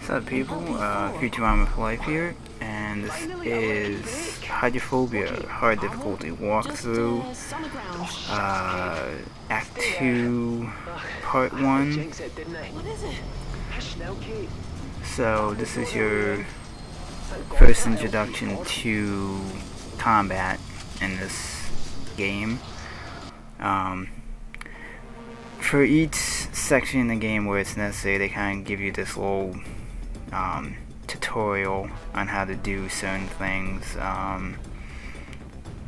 What's up, people? Futurama for Life here, and this is Hydrophobia, hard difficulty walkthrough, Act 2, Part 1. So, this is your first introduction to combat in this game. For each section in the game where it's necessary, they kind of give you this little tutorial on how to do certain things.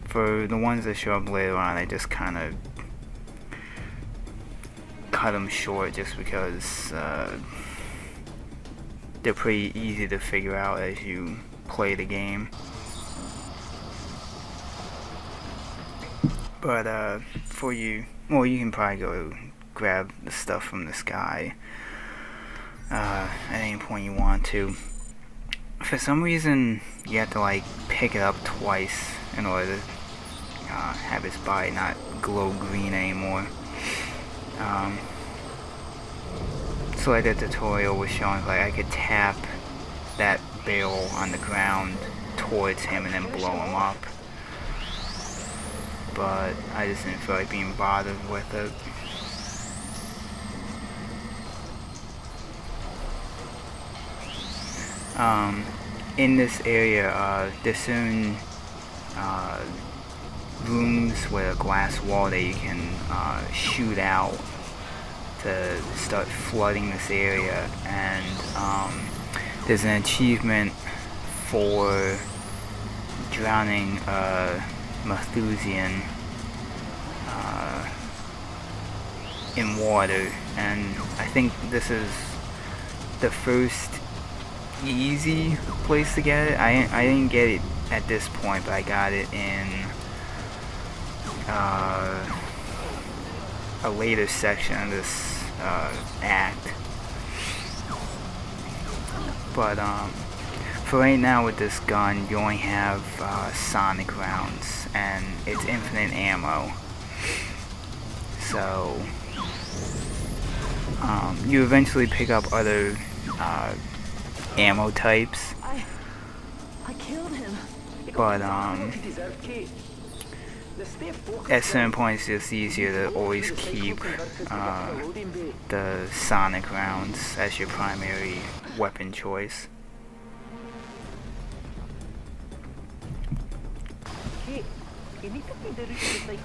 For the ones that show up later on, I just kind of cut them short just because they're pretty easy to figure out as you play the game. But for you, well, you can probably go grab the stuff from this guy at any point you want to. For some reason, you have to like pick it up twice in order to have his body not glow green anymore. So like the tutorial was showing, like I could tap that barrel on the ground towards him and then blow him up. But I just didn't feel like being bothered with it. In this area, there's certain rooms with a glass wall that you can shoot out to start flooding this area, and there's an achievement for drowning Malthusian in water, and I think this is the first easy place to get it. I didn't get it at this point, but I got it in a later section of this act. But for right now with this gun, you only have sonic rounds, and it's infinite ammo. So you eventually pick up other ammo types, I killed him. but at certain points it's easier to always keep the sonic rounds as your primary weapon choice.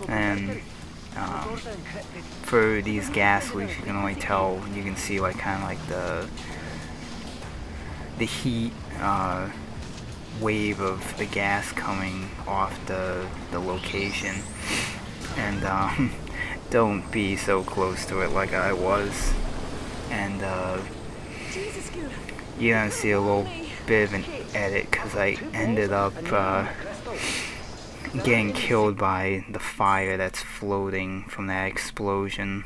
And for these gas leaks, you can only tell, you can see like kind of like the heat wave of the gas coming off the location, and don't be so close to it like I was, and you're gonna see a little bit of an edit because I ended up getting killed by the fire that's floating from that explosion.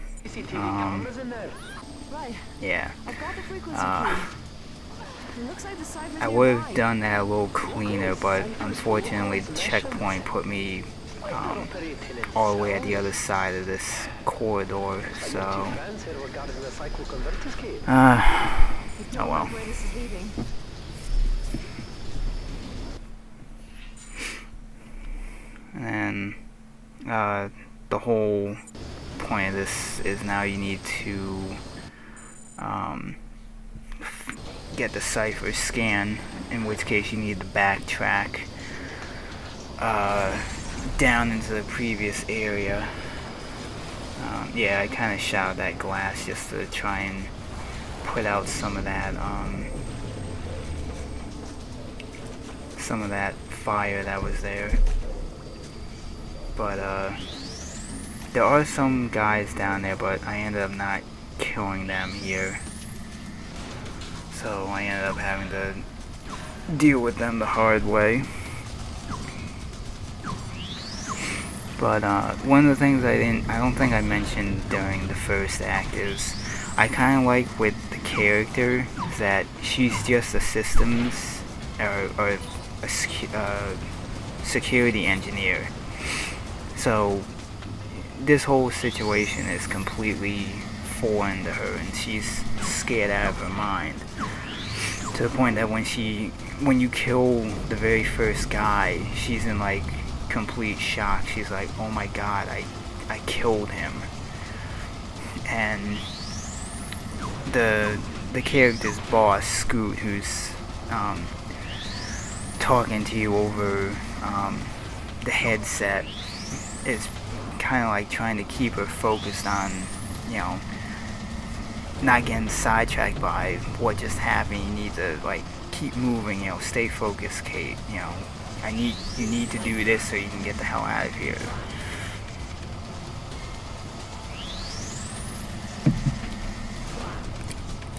Yeah. I would have done that a little cleaner, but unfortunately the checkpoint put me all the way at the other side of this corridor, so oh well. And the whole point of this is now you need to get the cipher scan, in which case you need to backtrack down into the previous area. Yeah, I kind of shot that glass just to try and put out some of that fire that was there. But there are some guys down there, but I ended up not killing them here. So I ended up having to deal with them the hard way. But one of the things I don't think I mentioned during the first act is I kind of like with the character that she's just a systems or a security engineer. So this whole situation is completely foreign to her, and she's scared out of her mind. To the point that when you kill the very first guy, she's in like complete shock. She's like, oh my god, I killed him. And the character's boss, Scoot, who's talking to you over the headset, is kind of like trying to keep her focused on, you know, not getting sidetracked by what just happened. You need to like keep moving, you know, stay focused, Kate. You know, you need to do this so you can get the hell out of here.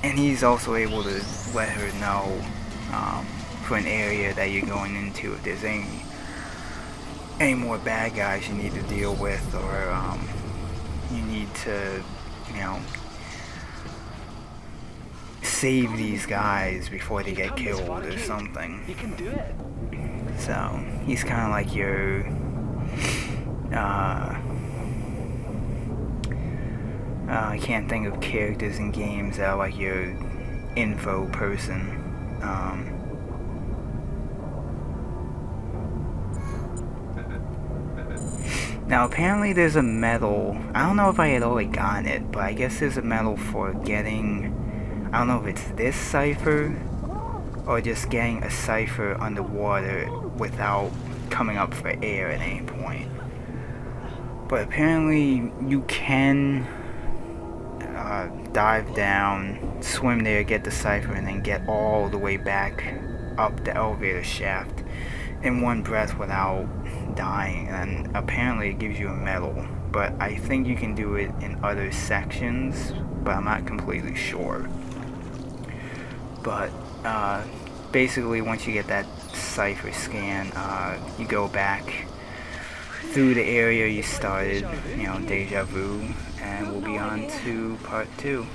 And he's also able to let her know for an area that you're going into if there's any more bad guys you need to deal with, or you need to, you know, save these guys before they get killed or something. You can do it. So he's kind of like your I can't think of characters in games that are like your info person. Now apparently there's a medal. I don't know if I had already gotten it, but I guess there's a medal for getting, I don't know if it's this cipher or just getting a cipher underwater without coming up for air at any point. But apparently you can dive down, swim there, get the cipher, and then get all the way back up the elevator shaft in one breath without dying. And apparently it gives you a medal, but I think you can do it in other sections, but I'm not completely sure. But basically once you get that cipher scan, you go back through the area you started, you know, Deja Vu, and we'll be on to part 2.